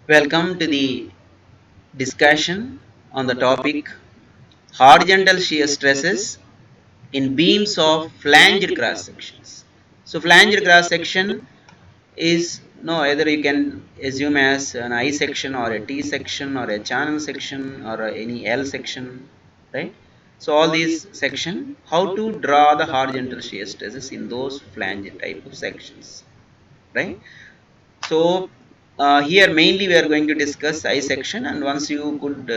Welcome to the discussion on the topic horizontal shear stresses in beams of flanged cross sections. So, flanged cross section is no either you can assume as an I section or a T section or a channel section or any L section, right? So, all these section, how to draw the horizontal shear stresses in those flange type of sections, right? So here mainly we are going to discuss I section, and once you could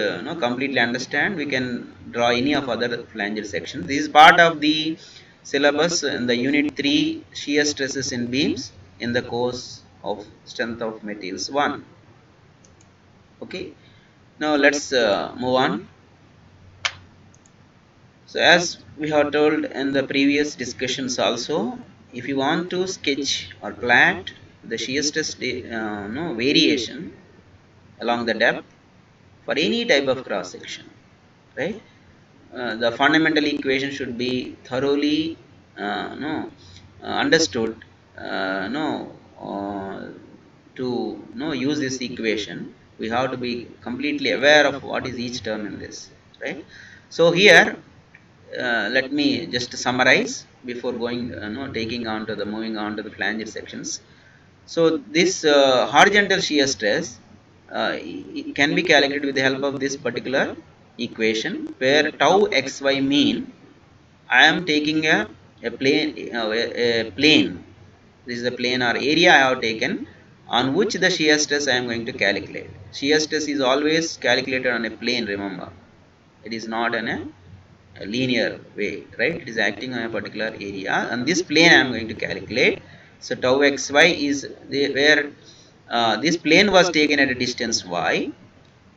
completely understand, we can draw any of other flanger sections. This is part of the syllabus in the unit 3 shear stresses in beams in the course of strength of materials 1. Okay, now let's move on. So as we have told in the previous discussions also, if you want to sketch or plot the shear stress variation along the depth for any type of cross section, right? The fundamental equation should be thoroughly no understood, no to use this equation. We have to be completely aware of what is each term in this, right? So here let me just summarize before going taking on to the moving on to the flanger sections. So this horizontal shear stress it can be calculated with the help of this particular equation, where tau xy mean I am taking a plane a plane. This is the plane or area I have taken on which the shear stress I am going to calculate. Shear stress is always calculated on a plane, remember. It is not in a linear way, right? It is acting on a particular area, and this plane I am going to calculate. So tau xy is where this plane was taken at a distance y,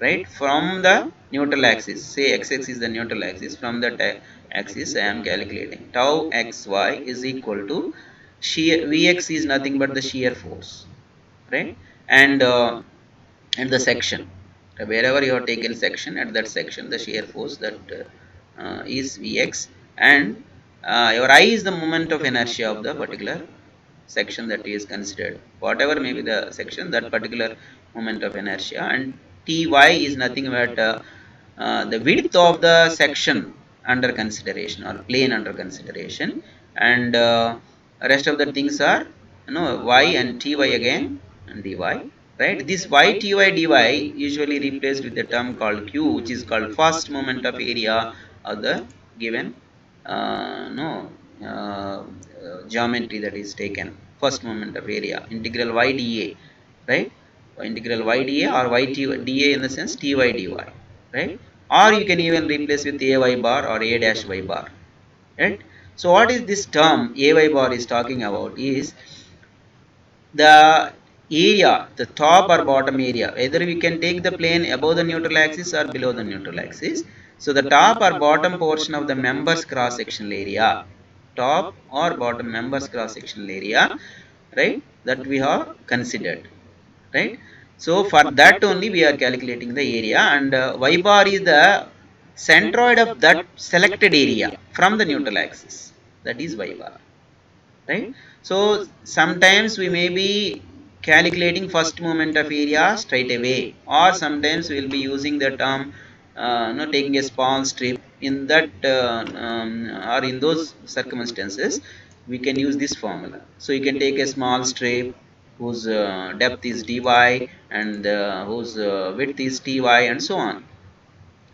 right, from the neutral axis. Say x-axis is the neutral axis. From that axis I am calculating tau xy is equal to shear Vx is nothing but the shear force, right? And the section, wherever you have taken section, at that section the shear force that is Vx, and your I is the moment of inertia of the particular section that is considered, whatever may be the section, that particular moment of inertia, and Ty is nothing but the width of the section under consideration or plane under consideration, and rest of the things are y and Ty again and dy, right? This y Ty dy usually replaced with a term called q, which is called first moment of area of the given no geometry that is taken, first moment of area, integral y dA, right? Integral y dA or y t dA in the sense ty dy, right? Or you can even replace with ay bar or a dash y bar, right? So what is this term ay bar is talking about is the area, the top or bottom area, either we can take the plane above the neutral axis or below the neutral axis. So the top or bottom portion of the members cross sectional area, top or bottom members cross sectional area, right, that we have considered, right? So for that only we are calculating the area, and y bar is the centroid of that selected area from the neutral axis, that is y bar, right? So sometimes we may be calculating first moment of area straight away, or sometimes we will be using the term taking a small strip in that or in those circumstances we can use this formula. So you can take a small strip whose depth is dy and whose width is ty and so on,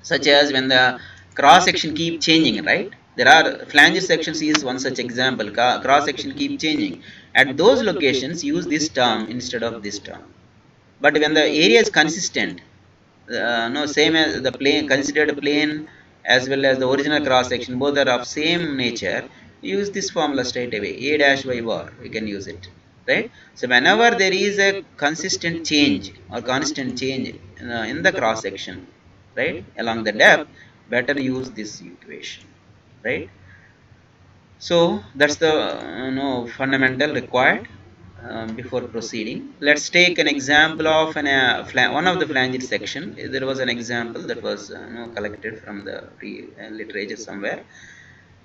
such as when the cross section keep changing, right? There are flange sections is one such example. Cross section keep changing, at those locations use this term instead of this term. But when the area is consistent, no same as the plane, considered plane as well as the original cross section, both are of same nature, use this formula straight away, a dash y bar, we can use it, right? So whenever there is a consistent change or constant change in the cross section, right, along the depth, better use this equation, right? So that's the fundamental required before proceeding. Let's take an example of one of the flanged section. There was an example that was collected from the literature somewhere.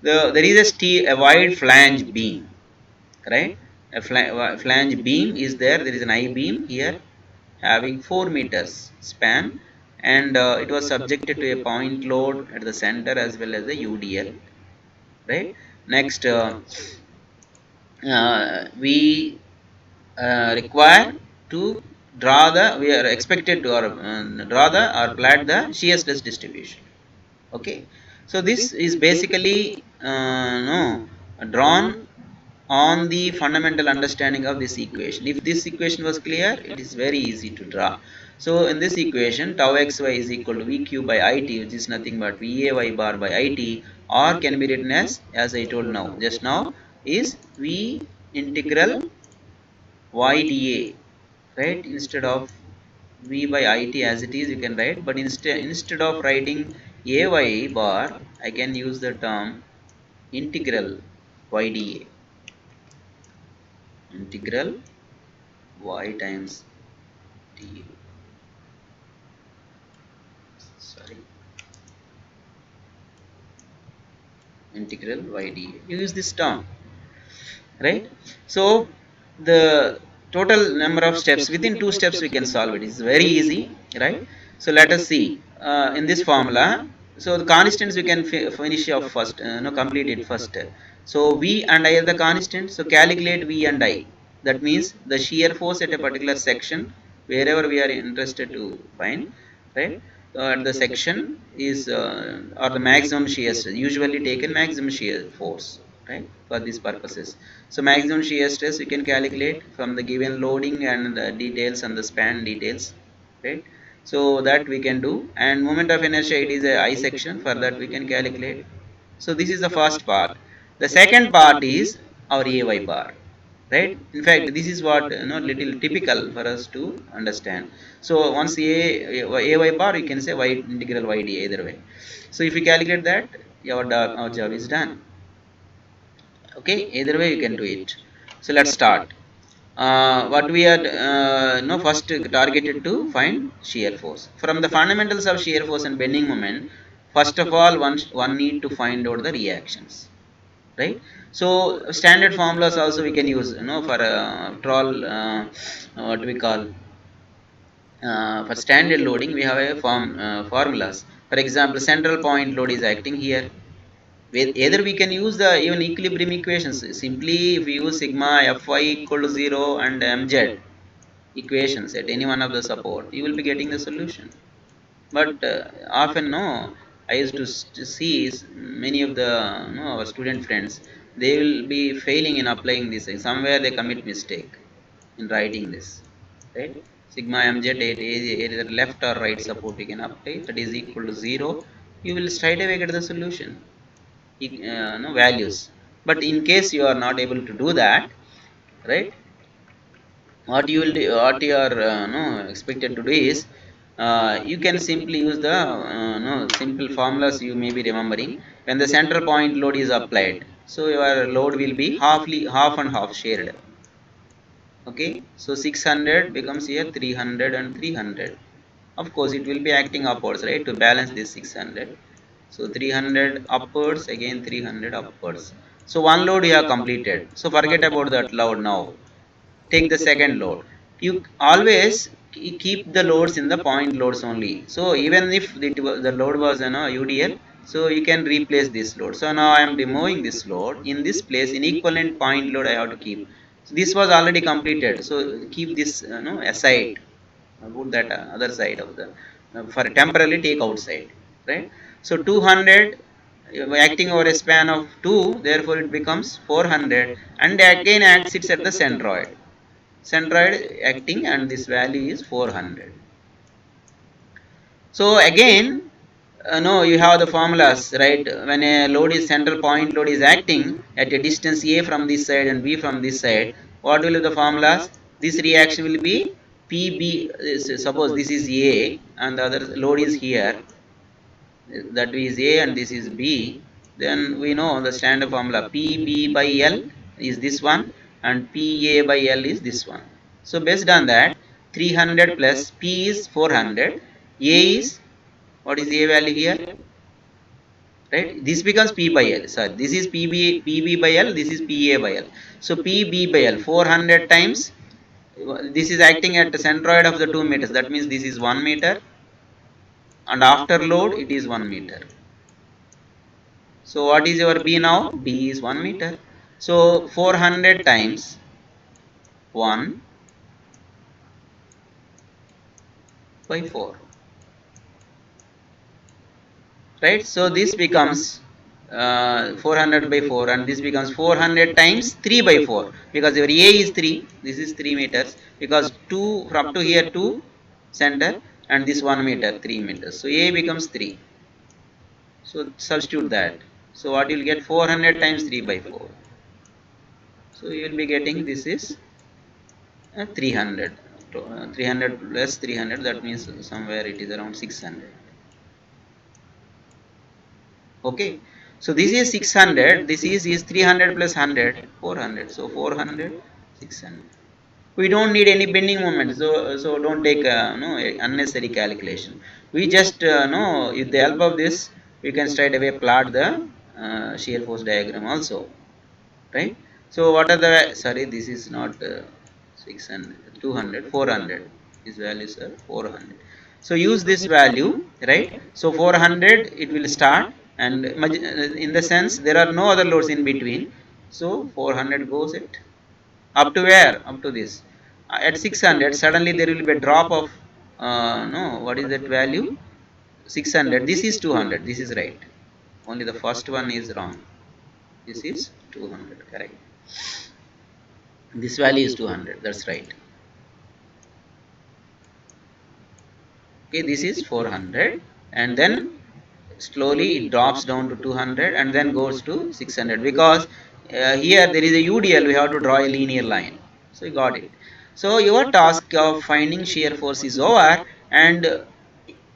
There is a wide flange beam, right? A flange beam is there. There is an I beam here, having 4 meters span, and it was subjected to a point load at the center as well as the UDL, right? Next, we require to draw the, we are expected to, or draw the or plot the shear stress distribution. Okay, so this is basically no drawn on the fundamental understanding of this equation. If this equation was clear, it is very easy to draw. So in this equation, tau xy is equal to vq by it, which is nothing but vay bar by it, or can be written as I told now just now, is v integral y dA, right? Instead of v by it as it is, you can write, but instead of writing ay bar, I can use the term integral y dA, integral y times d, sorry, integral y dA. Use this term, right? So the total number of steps, within 2 steps we can solve it. It's very easy, right? So let us see in this formula. So the constants we can finish off first, no, complete it first. So v and I are the constants, so calculate v and I. That means the shear force at a particular section, wherever we are interested to find, right? At the section is or the maximum shear stress, usually taken maximum shear force, right, for these purposes. So maximum shear stress we can calculate from the given loading and the details and the span details, right? So that we can do, and moment of inertia, it is a I section, for that we can calculate. So this is the first part. The second part is our ay bar, right? In fact, this is what little typical for us to understand. So once ay bar, you can say y integral y dA, either way. So if you calculate that, our job is done. Okay, either way you can do it. So let's start. What we are no first targeted to find shear force from the fundamentals of shear force and bending moment. First of all, one need to find out the reactions, right? So standard formulas also we can use, for troll, what we call, for standard loading we have a formulas. For example, central point load is acting here. Either we can use the even equilibrium equations. Simply if we use sigma fy equal to 0 and mz equations at any one of the support, you will be getting the solution. But often, no, I used to see many of the, our student friends, they will be failing in applying this. Somewhere they commit mistake in writing this, right? Sigma mz at either left or right support you can apply, that is equal to 0, you will straight away get the solution, no values. But in case you are not able to do that, right, what you will do, what you are no expected to do is, you can simply use the no simple formulas you may be remembering. When the central point load is applied, so your load will be half and half shared. Okay, so 600 becomes here 300 and 300. Of course it will be acting upwards, right, to balance this 600. So 300 upwards, again 300 upwards. So one load you have completed, so forget about that load now. Take the second load. You always keep the loads in the point loads only. So even if the load was UDL, so you can replace this load. So now I am removing this load. In this place, in equivalent point load I have to keep. So this was already completed, so keep this aside. Put that other side of the, for temporarily take outside, right? So 200 acting over a span of 2, therefore it becomes 400, and again sits at the centroid, acting, and this value is 400. So again, no, you have the formulas, right? When a load is central point load is acting at a distance a from this side and b from this side, what will be the formulas? This reaction will be pb. Suppose this is a and the other load is here, that is a and this is b, then we know the standard formula pb by l is this one and pa by l is this one. So based on that, 300 plus p is 400, a is, what is a value here, right? This becomes p by l, sorry, this is pb by l, this is pa by l. So pb by l, 400 times This is acting at the centroid of the 2 meters. That means this is 1 meter, and after load it is 1 meter. So what is your B now? B is 1 meter. So 400 times 1 by 4. Right? So this becomes 400 by 4, and this becomes 400 times 3 by 4, because your A is 3, this is 3 meters, because 2 from to here to center, and this 1 meter, 3 meters. So A becomes 3. So substitute that. So what you will get? 400 times 3 by 4. So you will be getting, this is 300. 300 plus 300, that means somewhere it is around 600. Okay, so this is 600, this is 300 plus 100, 400. So 400, 600. We don't need any bending moment, so don't take no unnecessary calculation. We just know, with the help of this we can straight away plot the shear force diagram also, right? So what are the, sorry, this is not 600, 200, 400, these values are 400. So use this value, right? So 400 it will start, and in the sense there are no other loads in between, so 400 goes it up to where? Up to this. At 600 suddenly there will be a drop of no, what is that value? 600. This is 200, this is right, only the first one is wrong. This is 200, correct. This value is 200, that's right. Okay, this is 400, and then slowly it drops down to 200 and then goes to 600, because here there is a UDL, we have to draw a linear line. So you got it. So your task of finding shear force is over, and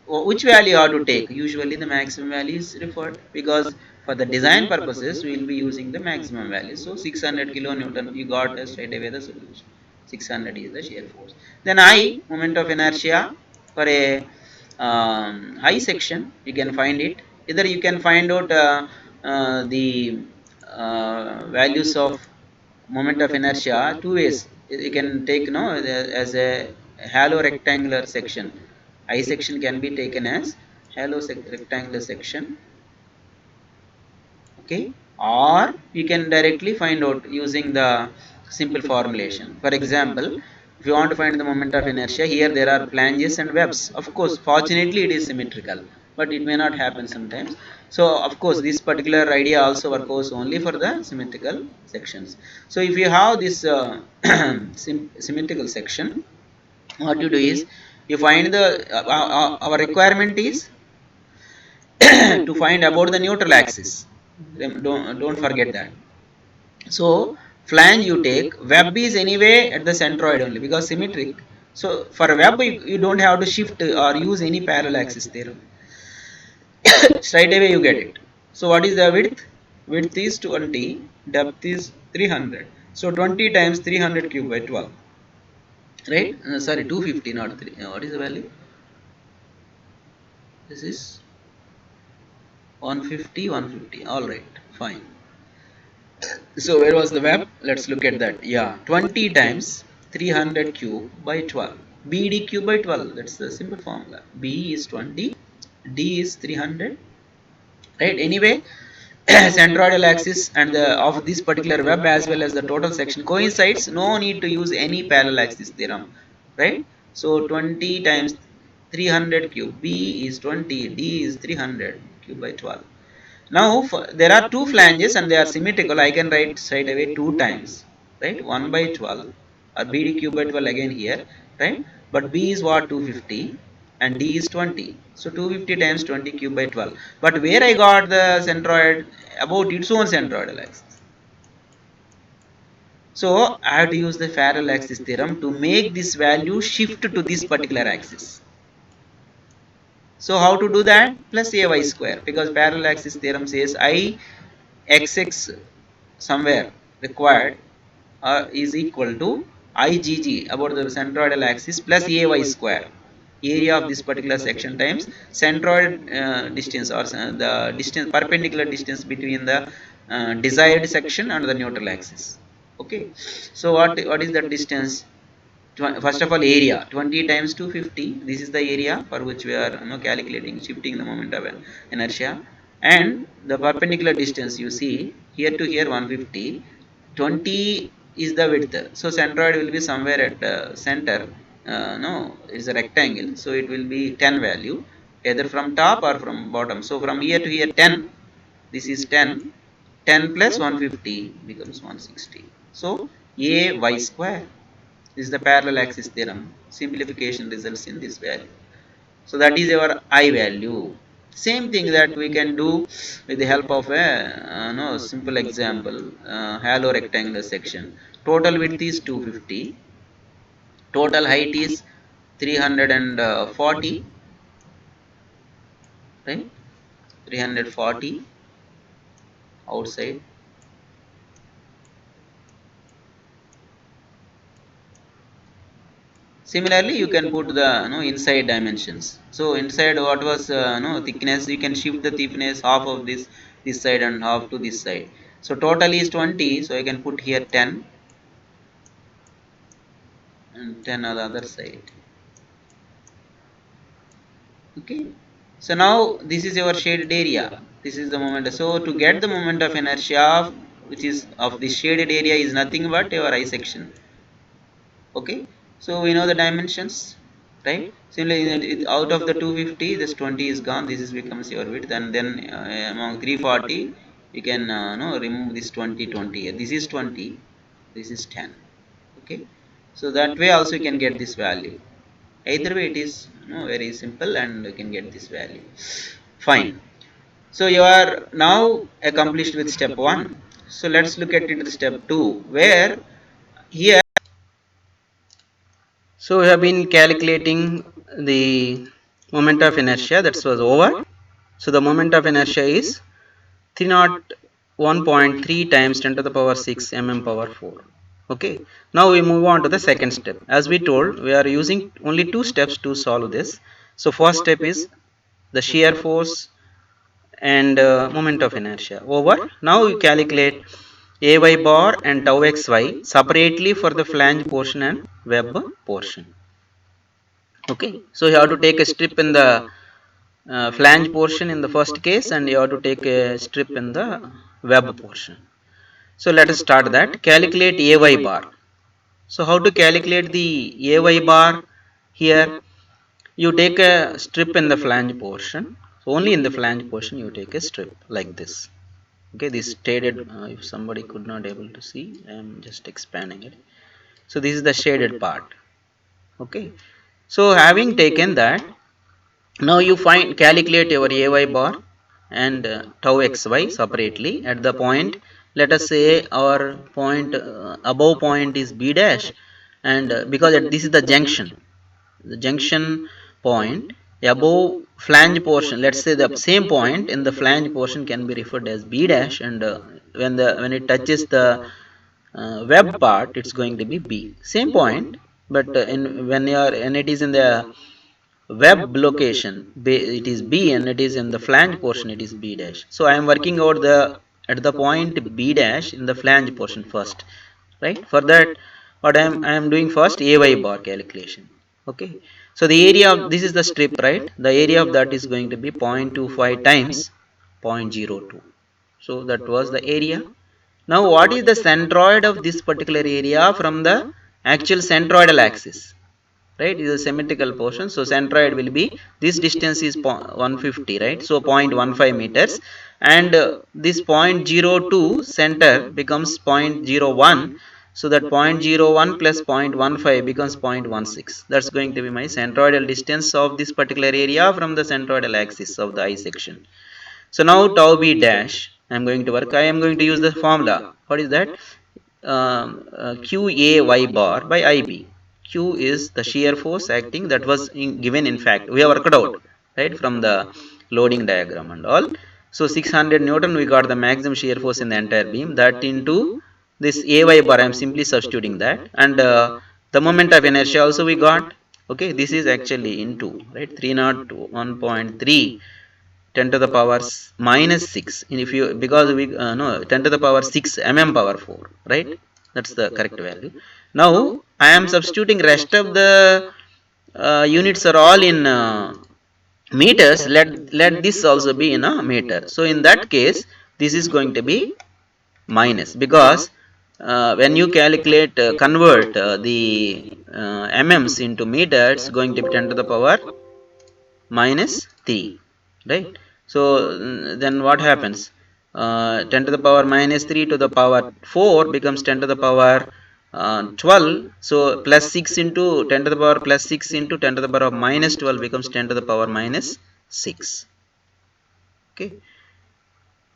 which value you have to take? Usually the maximum value is referred, because for the design purposes we will be using the maximum value. So 600 kilonewton, you got straight away the solution. 600 is the shear force. Then I, moment of inertia for a high section, you can find it. Either you can find out the values of moment of inertia two ways. You can take, no, as a hollow rectangular section. I section can be taken as hollow rectangular section, okay, or you can directly find out using the simple formulation. For example, if you want to find the moment of inertia, here there are flanges and webs. Of course, fortunately it is symmetrical, but it may not happen sometimes. So of course this particular idea also works only for the symmetrical sections. So if you have this symmetrical section, what you do is you find the our requirement is to find about the neutral axis. Don't forget that. So flange you take, web is anyway at the centroid only, because symmetric. So for web you don't have to shift or use any parallel axis there. Straight away you get it. So what is the width? Width is 20, depth is 300. So 20 times 300 cube by 12, right? Sorry, 250, not 3. What is the value? This is 150, 150. All right, fine. So where was the web? Let's look at that. Yeah, 20 times 300 cube by 12. BD cube by 12. That's the simple formula. B is 20, D is 300. Right? Anyway, centroidal axis and the of this particular web as well as the total section coincides. No need to use any parallel axis theorem. Right? So 20 times 300 cube. B is 20, D is 300 cube by 12. Now there are two flanges and they are symmetrical. I can write straight away 2 times, right? 1 by 12 or BD cube by 12 again here, right? But B is what? 250 and D is 20. So 250 times 20 cube by 12. But where I got the centroid? About its own centroidal axis. So I have to use the parallel axis theorem to make this value shift to this particular axis. So how to do that? Plus ay square, because parallel axis theorem says I xx somewhere required is equal to igg about the centroidal axis plus ay square, area of this particular section times centroid distance, or the distance, perpendicular distance between the desired section and the neutral axis. Okay, so what is that distance? first of all area 20 times 250, this is the area for which we are calculating shifting the moment of inertia, and the perpendicular distance you see here to here 150, 20 is the width, so centroid will be somewhere at center, no, it's a rectangle, so it will be 10 value either from top or from bottom, so from here to here 10, this is 10, 10 plus 150 becomes 160, so a y square is the parallel axis theorem. Simplification results in this value. So that is our I value. Same thing that we can do with the help of a no simple example, hollow rectangular section. Total width is 250. Total height is 340, right? 340 outside. Similarly, you can put the inside dimensions. So inside what was thickness, you can shift the thickness half of this side and half to this side. So total is 20. So I can put here 10 and 10 on the other side. Okay. So now this is your shaded area. This is the moment. So to get the moment of inertia, which is of the shaded area, is nothing but your I section. Okay, so we know the dimensions, right? Similarly, out of the 250, this 20 is gone, this is becomes your width, and then among 340 you can no remove this 20, 20, this is 20, this is 10. Okay, so that way also you can get this value. Either way it is very simple, and you can get this value. Fine. So you are now accomplished with step 1. So let's look at it step 2, where here, so we have been calculating the moment of inertia, that was over. So the moment of inertia is 301.3 times 10 to the power 6 mm power 4. Okay. Now we move on to the second step. As we told, we are using only 2 steps to solve this. So first step is the shear force and moment of inertia over. Now we calculate ay bar and tau xy separately for the flange portion and web portion. Okay, so you have to take a strip in the flange portion in the first case, and you have to take a strip in the web portion. So let us start that. Calculate ay bar. So how to calculate the ay bar? Here you take a strip in the flange portion. So only in the flange portion you take a strip like this. Okay, this shaded, if somebody could not able to see, I am just expanding it. So this is the shaded part. Okay, so having taken that, now you find calculate your ay bar and tau xy separately at the point. Let us say our point above point is b dash, and because this is the junction point above flange portion. Let's say the same point in the flange portion can be referred as b dash, and when it touches the web part, it's going to be b. Same point, but in when it is in the web location, it is b, and it is in the flange portion, it is b dash. So I am working out the at the point b dash in the flange portion first, right? For that, what I am doing first, ay bar calculation. Okay, so the area of this is the strip, right? The area of that is going to be 0.25 times 0.02. So that was the area. Now what is the centroid of this particular area from the actual centroidal axis? Right, is a symmetrical portion, so centroid will be, this distance is 150, right? So 0.15 meters, and this 0.02 center becomes 0.01, so that 0.01 plus 0.15 becomes 0.16. That's going to be my centroidal distance of this particular area from the centroidal axis of the I section. So now tau b dash, I am going to work, I am going to use the formula. What is that? QAY bar by IB. Q is the shear force acting, that was given, in fact we have worked out, right, from the loading diagram and all. So 600 Newton we got the maximum shear force in the entire beam, that into this AY bar I am simply substituting that, and the moment of inertia also we got. Okay, this is actually into, right, 301.3 10 to the power minus 6, and if you, because we no 10 to the power 6 mm power 4, right? That's the correct value. Now I am substituting rest of the units are all in meters. Let this also be in a meter. So in that case, this is going to be minus, because when you calculate convert the mms into meter, it's going to be 10 to the power minus 3, right? So then what happens? 10 to the power minus 3 to the power 4 becomes 10 to the power 12. So plus 6 into 10 to the power plus 6 into 10 to the power of minus 12 becomes 10 to the power minus 6. Okay.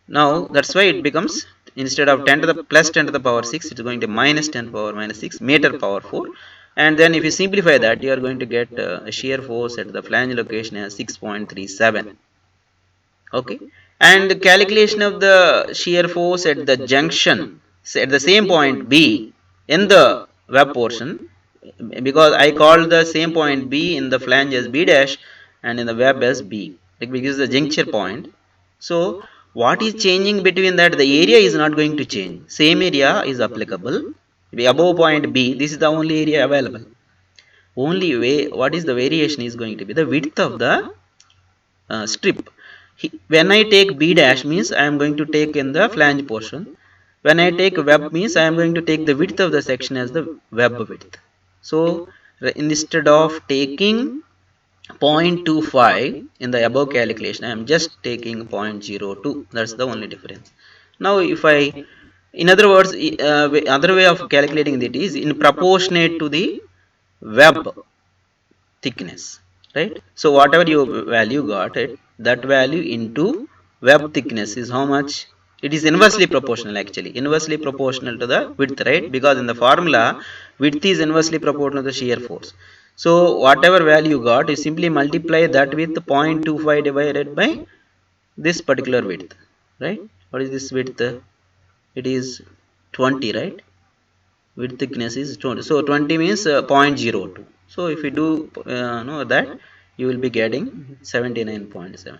Now that's why it becomes, instead of 10 to the plus 10 to the power 6, it's going to minus 10 power minus 6 meter power 4. And then if you simplify that, you are going to get a shear force at the flange location as 6.37. Okay. And the calculation of the shear force at the junction, at the same point B in the web portion, because I called the same point B in the flange as B dash and in the web as B, like, because the juncture point. So what is changing between that? The area is not going to change, same area is applicable. Above point B, this is the only area available. Only way, what is the variation is going to be the width of the strip. When I take B dash means I am going to take in the flange portion. When I take web means I am going to take the width of the section as the web width. So instead of taking 0.25 in the above calculation, I am just taking 0.02. That's the only difference. Now if I, in other words, other way of calculating it is in proportionate to the web thickness, right? So whatever your value got it, that value into web thickness is how much? It is inversely proportional, actually inversely proportional to the width, right? Because in the formula, width is inversely proportional to the shear force. So whatever value you got, you simply multiply that with 0.25 divided by this particular width, right? What is this width? It is 20, right? Width thickness is 20. So 20 means 0.02. So if you do know that, you will be getting 79.7,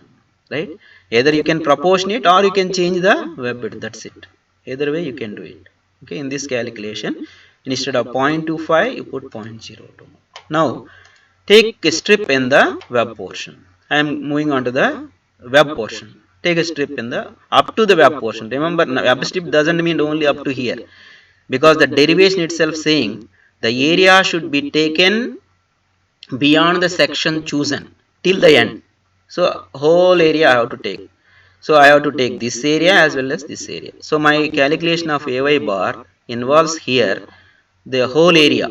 right? Either you can proportionate or you can change the web width, that's it. Either way you can do it. Okay, in this calculation, instead of 0.25 you put 0.02. Now take a strip in the web portion. I am moving on to the web portion. Take a strip in the up to the web portion. Remember, web strip doesn't mean only up to here, because the derivation itself saying the area should be taken beyond the section chosen till the end. So whole area I have to take. So I have to take this area as well as this area. So my calculation of AY bar involves here the whole area,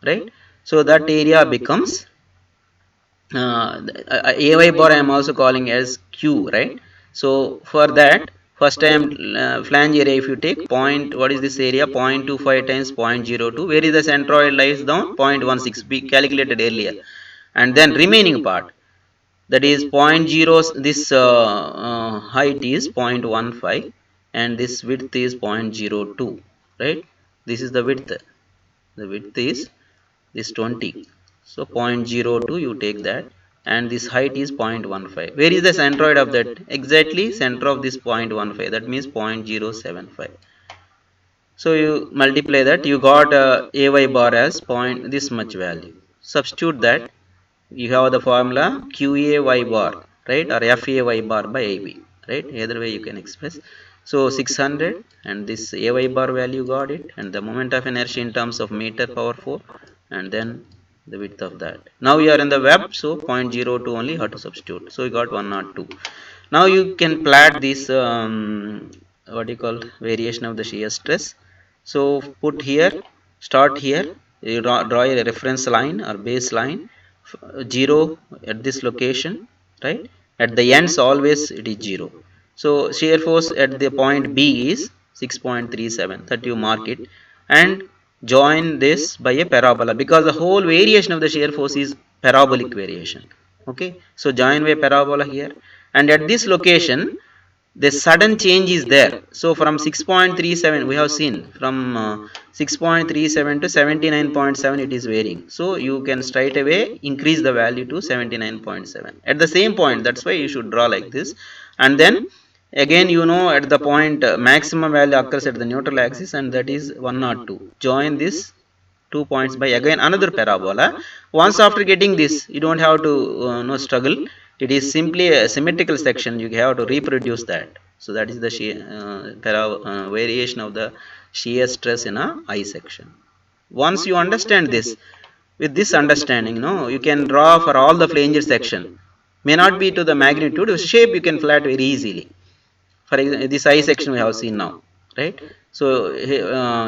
right? So that area becomes AY bar I am also calling as Q, right? So for that, first I am flange area, if you take point, what is this area? 0.25 times 0.02. Where is the centroid lies down? 0.16, we calculated earlier. And then remaining part, that is 0.0, this height is 0.15 and this width is 0.02, right? This is the width. The width is this 20. So 0.02 you take that, and this height is 0.15. Where is the centroid of that? Exactly center of this 0.15, that means 0.075. So you multiply that, you got AY bar as point this much value. Substitute that, you have the formula QAY bar, right, or FAY bar by AB, right? Either way you can express. So 600, and this AY bar value got it, and the moment of inertia in terms of meter power 4, and then the width of that. Now we are in the web, so 0.02 only have to substitute. So we got 102. Now you can plot this what you call variation of the shear stress. So put here, start here, you draw a reference line or baseline, 0 at this location, right? At the ends always it is 0. So shear force at the point B is 6.37, that you mark it, and join this by a parabola, because the whole variation of the shear force is parabolic variation. Okay, so join by parabola here, and at this location the sudden change is there. So from 6.37 we have seen, from 6.37 to 79.7 it is varying. So you can straight away increase the value to 79.7 at the same point. That's why you should draw like this. And then again, you know, at the point maximum value occurs at the neutral axis, and that is 102. Join this 2 points by again another parabola. Once after getting this, you don't have to no struggle. It is simply a symmetrical section. You have to reproduce that. So that is the variation of the shear stress in a I section. Once you understand this, with this understanding, you can draw for all the flanger section. May not be to the magnitude, shape you can flat very easily. For example, this I section we have seen now, right? So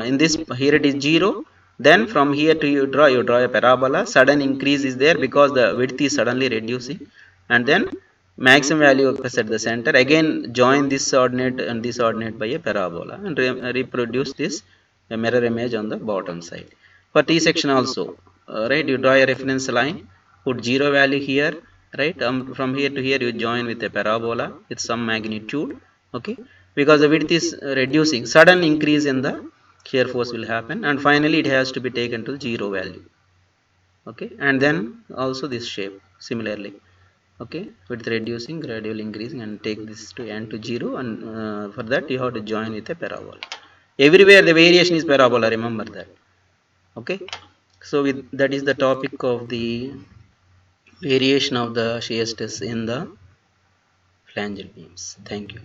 in this, here it is 0. Then from here to you draw a parabola. Sudden increase is there because the width is suddenly reducing, and then maximum value occurs at the center. Again join this ordinate and this ordinate by a parabola and reproduce this mirror image on the bottom side. For T section also, right, you draw a reference line, put 0 value here, right? From here to here you join with a parabola with some magnitude, okay, because the width is reducing, sudden increase in the shear force will happen, and finally it has to be taken to 0 value, okay. And then also this shape similarly, okay, width reducing, gradually increasing, and take this to n to 0, and for that you have to join with a parabola. Everywhere the variation is parabola, remember that, okay. So with that is the topic of the variation of the shear stress in the flanged beams. Thank you.